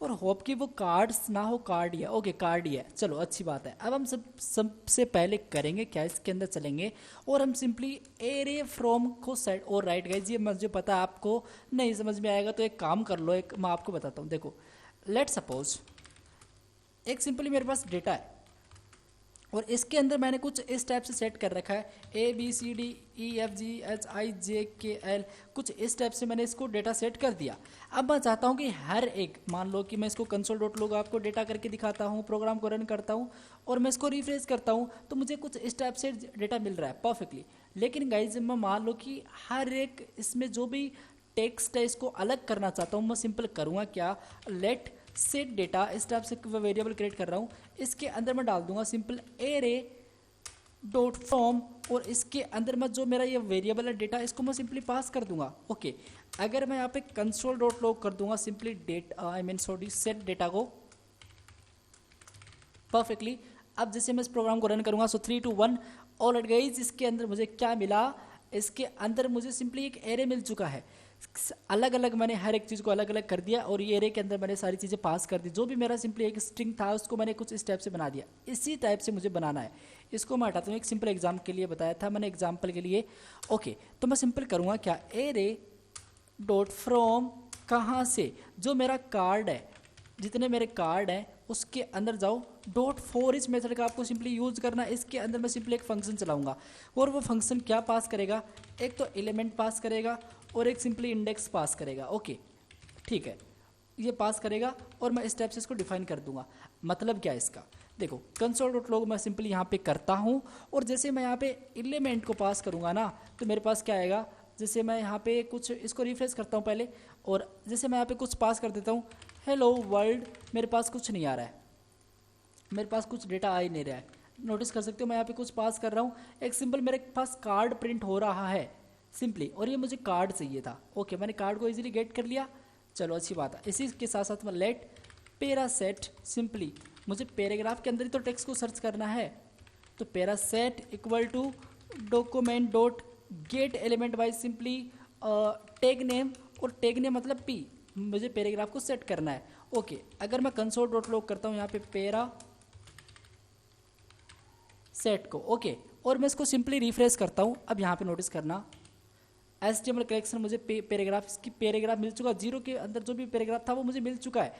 और होप कि वो कार्ड्स ना हो, कार्ड ही है। ओके, कार्ड ही है, चलो अच्छी बात है। अब हम सबसे पहले करेंगे क्या, इसके अंदर चलेंगे और हम सिंपली एरे फ्रॉम को सेट, और राइट गाइज ये मुझे पता है आपको नहीं समझ में आएगा, तो एक काम कर लो, एक मैं आपको बताता हूँ। देखो लेट सपोज एक सिंपली मेरे पास डेटा है, और इसके अंदर मैंने कुछ इस टाइप से सेट कर रखा है, ABCDEFGHIJKL, कुछ इस टाइप से मैंने इसको डेटा सेट कर दिया। अब मैं चाहता हूँ कि हर एक, मान लो कि मैं इसको console.log आपको डेटा करके दिखाता हूँ, प्रोग्राम को रन करता हूँ और मैं इसको रिफ्रेश करता हूँ, तो मुझे कुछ इस टाइप से डेटा मिल रहा है परफेक्टली। लेकिन गाइज मैं मान लो कि हर एक इसमें जो भी टेक्स्ट है इसको अलग करना चाहता हूँ, मैं सिंपल करूँगा क्या, लेट सेट डेटा, इस टाइप से वेरिएबल क्रिएट कर रहा हूँ, इसके अंदर मैं डाल दूंगा सिंपल एरे डॉट फ्रॉम, और इसके अंदर मैं जो मेरा ये वेरिएबल है डेटा, इसको मैं सिंपली पास कर दूंगा। ओके, अगर मैं यहाँ पे console.log कर दूंगा सिंपली सेट डेटा को परफेक्टली। अब जैसे मैं इस प्रोग्राम को रन करूंगा, सो 3 2 1 ऑलराइट गाइस, इसके अंदर मुझे क्या मिला, इसके अंदर मुझे सिंपली एक एरे मिल चुका है, अलग अलग मैंने हर एक चीज़ को अलग अलग कर दिया, और ये एरे के अंदर मैंने सारी चीज़ें पास कर दी, जो भी मेरा सिंपली एक स्ट्रिंग था उसको मैंने कुछ इस टाइप से बना दिया। इसी टाइप से मुझे बनाना है, इसको मैं हटाता हूँ, एक सिंपल एग्जाम के लिए बताया था मैंने, एग्जाम्पल के लिए। ओके, तो मैं सिंपल करूँगा क्या, एरे डॉट फ्रॉम, कहाँ से, जो मेरा कार्ड है, जितने मेरे कार्ड हैं उसके अंदर जाओ, डॉट फॉर इस मेथड का आपको सिंपली यूज करना है। इसके अंदर मैं सिंपली एक फंक्शन चलाऊंगा, और वो फंक्शन क्या पास करेगा, एक तो एलिमेंट पास करेगा और एक सिंपली इंडेक्स पास करेगा। ओके ठीक है, ये पास करेगा और मैं इस टाइप से इसको डिफाइन कर दूंगा। मतलब क्या है इसका, देखो कंसोल डॉट लॉग मैं सिंपली यहाँ पे करता हूँ और जैसे मैं यहाँ पे एलिमेंट को पास करूँगा ना तो मेरे पास क्या आएगा, जैसे मैं यहाँ पे कुछ इसको रिफ्रेश करता हूँ पहले और जैसे मैं यहाँ पे कुछ पास कर देता हूँ हेलो वर्ल्ड, मेरे पास कुछ नहीं आ रहा है, मेरे पास कुछ डेटा आ ही नहीं रहा है। नोटिस कर सकते हो मैं यहाँ पे कुछ पास कर रहा हूँ, एक सिंपल मेरे पास कार्ड प्रिंट हो रहा है सिंपली, और ये मुझे कार्ड चाहिए था। ओके, मैंने कार्ड को इजीली गेट कर लिया, चलो अच्छी बात है। इसी के साथ साथ मैं लेट पेरा सेट, सिंपली मुझे पैराग्राफ के अंदर ही तो टेक्स्ट को सर्च करना है, तो para set equal to document dot get element by simply tag name, और टैग नेम मतलब पी, मुझे पैराग्राफ को सेट करना है। ओके, अगर मैं कंसोल डॉट लॉग करता हूँ यहाँ पे पेरा सेट को, ओके, और मैं इसको सिंपली रिफ्रेश करता हूँ। अब यहाँ पे नोटिस करना HTML कलेक्शन मुझे पैराग्राफ, इसकी पैराग्राफ मिल चुका, जीरो के अंदर जो भी पैराग्राफ था वो मुझे मिल चुका है।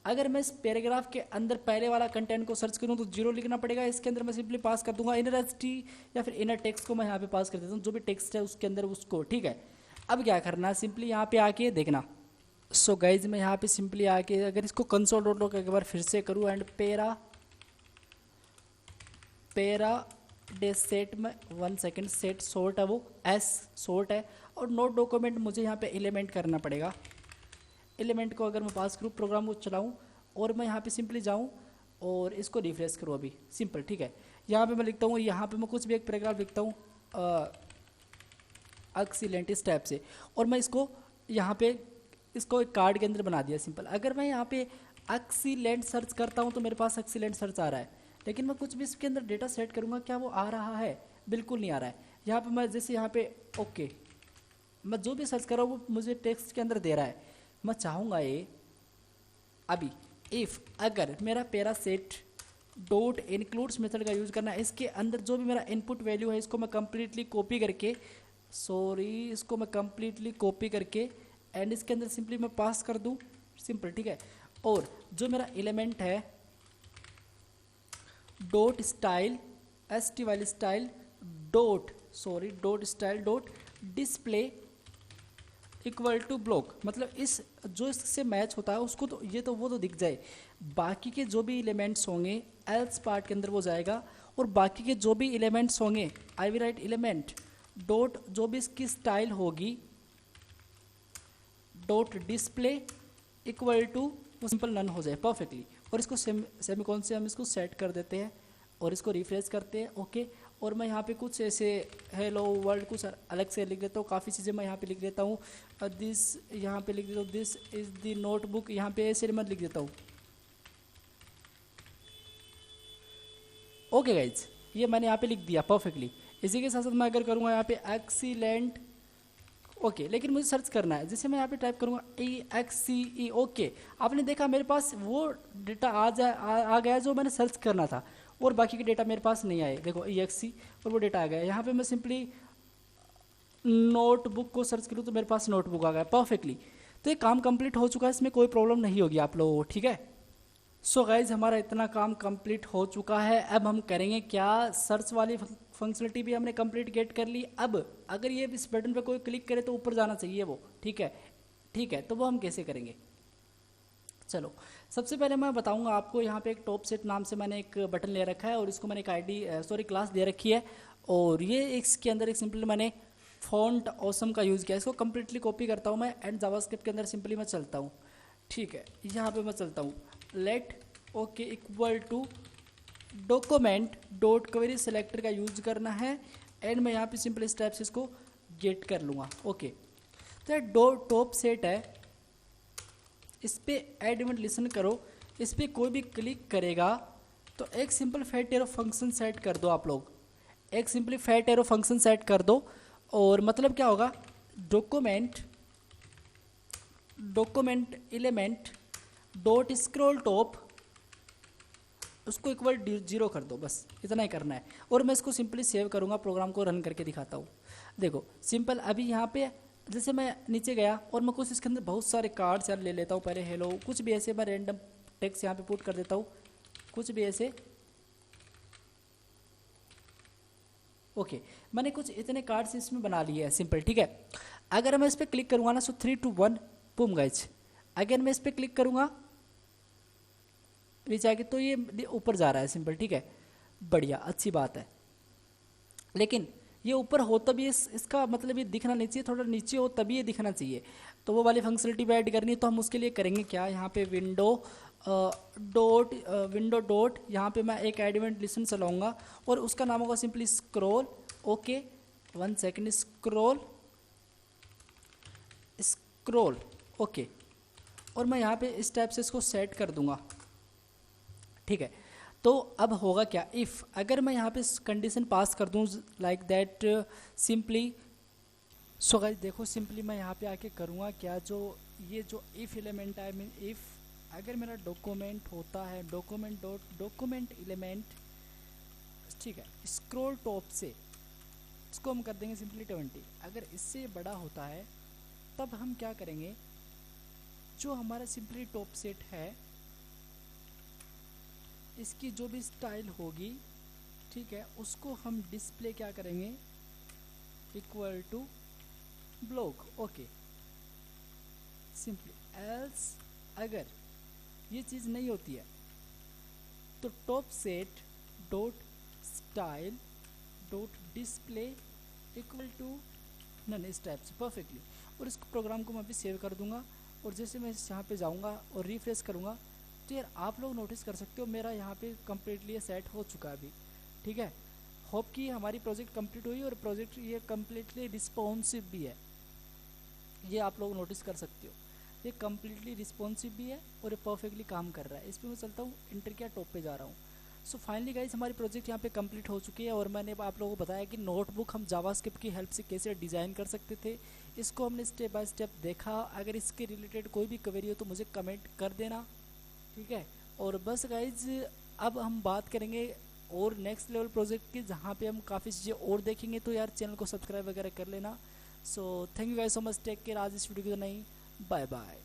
अगर मैं इस पैराग्राफ के अंदर पहले वाला कंटेंट को सर्च करूँ तो जीरो लिखना पड़ेगा, इसके अंदर मैं सिंपली पास कर दूंगा इनर HT या फिर इनर टेक्स्ट को मैं यहाँ पे पास कर देता हूँ, जो भी टेक्स्ट है उसके अंदर उसको, ठीक है। अब क्या करना है, सिंपली यहाँ पे आके देखना। सो गाइज मैं यहाँ पे सिंपली आके अगर इसको कंसोल डॉट लॉग एक बार फिर से करूँ एंड पेरा डे सेट में 1 सेकेंड, सेट सॉर्ट है वो एस सॉर्ट है, और नोट डॉक्यूमेंट मुझे यहाँ पे एलिमेंट करना पड़ेगा। एलिमेंट को अगर मैं पास करूँ, प्रोग्राम को चलाऊँ और मैं यहाँ पे सिंपली जाऊँ और इसको रिफ्रेश करूँ अभी, सिंपल, ठीक है। यहाँ पे मैं लिखता हूँ, यहाँ पे मैं कुछ भी एक पैराग्राफ लिखता हूँ एक्सीलेंट इस टाइप से, और मैं इसको यहाँ पे इसको एक कार्ड के अंदर बना दिया सिंपल। अगर मैं यहाँ पे एक्सीलेंट सर्च करता हूँ तो मेरे पास एक्सीलेंट सर्च आ रहा है, लेकिन मैं कुछ भी इसके अंदर डेटा सेट करूँगा, क्या वो आ रहा है? बिल्कुल नहीं आ रहा है। यहाँ पे मैं जैसे यहाँ पे ओके, मैं जो भी सर्च कर रहा हूँ वो मुझे टेक्स्ट के अंदर दे रहा है। मैं चाहूँगा ये अभी इफ़ अगर मेरा पेरा सेट डॉट इंक्लूड्स मेथड का यूज़ करना है, इसके अंदर जो भी मेरा इनपुट वैल्यू है इसको मैं कम्प्लीटली कॉपी करके, इसको मैं कम्प्लीटली कॉपी करके एंड इसके अंदर सिंपली मैं पास कर दूँ, सिंपल, ठीक है। और जो मेरा एलिमेंट है डॉट स्टाइल ST वाली style dot style dot display equal to block, मतलब इस जो इससे मैच होता है उसको तो ये तो वो तो दिख जाए, बाकी के जो भी एलिमेंट्स होंगे एल्स पार्ट के अंदर वो जाएगा, और बाकी के जो भी एलिमेंट्स होंगे I will write element dot जो भी इसकी स्टाइल होगी डॉट डिस्प्ले इक्वल टू वो सिंपल नन हो जाए परफेक्टली। और इसको सेमीकोलन से हम इसको सेट कर देते हैं और इसको रिफ्रेश करते हैं, ओके। और मैं यहाँ पे कुछ ऐसे हेलो वर्ल्ड कुछ अलग से लिख देता हूँ, काफ़ी चीज़ें मैं यहाँ पे लिख देता हूँ, दिस यहाँ पे लिख देता हूँ, दिस इज़ द नोटबुक, यहाँ पे ऐसे मैं लिख देता हूँ, ओके गाइज, ये मैंने यहाँ पे लिख दिया परफेक्टली। इसी के साथ साथ मैं अगर करूँगा यहाँ पे एक्सीलेंट, ओके, लेकिन मुझे सर्च करना है, जैसे मैं यहाँ पे टाइप करूँगा EXCE, ओके, आपने देखा मेरे पास वो डेटा आ गया जो मैंने सर्च करना था, और बाकी के डेटा मेरे पास नहीं आए, देखो EXC और वो डेटा आ गया। यहाँ पे मैं सिंपली नोटबुक को सर्च करूँ तो मेरे पास नोटबुक आ गया परफेक्टली। तो ये काम कंप्लीट हो चुका है, इसमें कोई प्रॉब्लम नहीं होगी आप लोगों को, ठीक है। सो गाइज हमारा इतना काम कंप्लीट हो चुका है। अब हम करेंगे क्या, सर्च वाली फंक्शनलिटी भी हमने कंप्लीट गेट कर ली। अब अगर ये इस बटन पे कोई क्लिक करे तो ऊपर जाना चाहिए वो, ठीक है, तो वो हम कैसे करेंगे, चलो सबसे पहले मैं बताऊंगा आपको। यहाँ पे एक टॉप सेट नाम से मैंने एक बटन ले रखा है और इसको मैंने एक क्लास दे रखी है, और ये इसके अंदर एक सिंपली मैंने फॉन्ट ऑसम का यूज़ किया। इसको कम्प्लीटली कॉपी करता हूँ मैं एंड जावास्क्रिप्ट के अंदर सिंपली मैं चलता हूँ, ठीक है। यहाँ पे मैं चलता हूँ let okay equal to document dot query selector का यूज करना है एंड मैं यहाँ पे सिंपल इस टाइप से इसको गेट कर लूँगा, ओके। तो ये टॉप सेट है, इस पर एड इवेंट लिसन करो, इस पर कोई भी क्लिक करेगा तो एक simple fat arrow function set कर दो आप लोग, एक simply fat arrow function set कर दो। और मतलब क्या होगा, document element dot scroll top उसको इक्वल 0 कर दो, बस इतना ही करना है। और मैं इसको सिंपली सेव करूँगा, प्रोग्राम को रन करके दिखाता हूँ। देखो सिंपल, अभी यहाँ पे जैसे मैं नीचे गया और मैं कुछ इसके अंदर बहुत सारे कार्ड्स यार ले लेता हूँ, पहले हेलो कुछ भी ऐसे मैं रैंडम टेक्स्ट यहाँ पे पुट कर देता हूँ, कुछ भी ऐसे, ओके। मैंने कुछ इतने कार्ड्स इसमें बना लिए हैं सिंपल, ठीक है। अगर मैं इस पर क्लिक करूँगा ना सो 3 to 1 बूम गाइज, अगेन मैं इस पर क्लिक करूँगा नीचे आके, तो ये ऊपर जा रहा है सिंपल, ठीक है, बढ़िया, अच्छी बात है। लेकिन ये ऊपर हो तभी इसका मतलब ये दिखना नहीं चाहिए, थोड़ा नीचे हो तभी ये दिखना चाहिए। तो वो वाली फंक्शनलिटी भी ऐड करनी है, तो हम उसके लिए करेंगे क्या, यहाँ पे विंडो डॉट यहाँ पे मैं एक ऐड इवेंट लिसन चलाऊँगा और उसका नाम होगा simply scroll. Okay, 1 second, scroll okay, और मैं यहाँ पे इस टाइप से इसको सेट कर दूंगा, ठीक है। तो अब होगा क्या, इफ़ अगर मैं यहाँ पे कंडीशन पास कर दूँ like that simply, so guys देखो सिंपली मैं यहाँ पे आके करूँगा क्या, जो ये जो इफ़ एलिमेंट है, मीन इफ़ अगर मेरा डॉक्यूमेंट होता है डॉक्यूमेंट एलिमेंट, ठीक है, स्क्रॉल टॉप से इसको हम कर देंगे सिंपली 20। अगर इससे बड़ा होता है तब हम क्या करेंगे, जो हमारा सिंपली टॉप सेट है इसकी जो भी स्टाइल होगी, ठीक है, उसको हम डिस्प्ले क्या करेंगे, equal to block. Okay, simply else अगर ये चीज़ नहीं होती है तो top set dot style dot display equal to none, इस टाइप से परफेक्टली। और इस प्रोग्राम को मैं अभी सेव कर दूंगा, और जैसे मैं यहाँ पे जाऊँगा और रिफ्रेश करूँगा तो यार आप लोग नोटिस कर सकते हो मेरा यहाँ पे कम्प्लीटली सेट हो चुका है अभी, ठीक है। होप कि हमारी प्रोजेक्ट कंप्लीट हुई, और प्रोजेक्ट ये कम्प्लीटली रिस्पॉन्सिव भी है, ये आप लोग नोटिस कर सकते हो, ये कम्प्लीटली रिस्पॉन्सिव भी है और ये परफेक्टली काम कर रहा है। इस पर मैं चलता हूँ, इंटर किया, टॉप पे जा रहा हूँ। सो फाइनली गाइज हमारी प्रोजेक्ट यहाँ पे कंप्लीट हो चुकी है, और मैंने आप लोगों को बताया कि नोटबुक हम जावास्क्रिप्ट की हेल्प से कैसे डिज़ाइन कर सकते थे। इसको हमने स्टेप बाय स्टेप देखा। अगर इसके रिलेटेड कोई भी क्वेरी हो तो मुझे कमेंट कर देना, ठीक है। और बस गाइज अब हम बात करेंगे और नेक्स्ट लेवल प्रोजेक्ट की, जहाँ पे हम काफ़ी चीज़ें और देखेंगे, तो यार चैनल को सब्सक्राइब वगैरह कर लेना। So thank you guys so much, take care. आज इस वीडियो को नहीं, बाय बाय।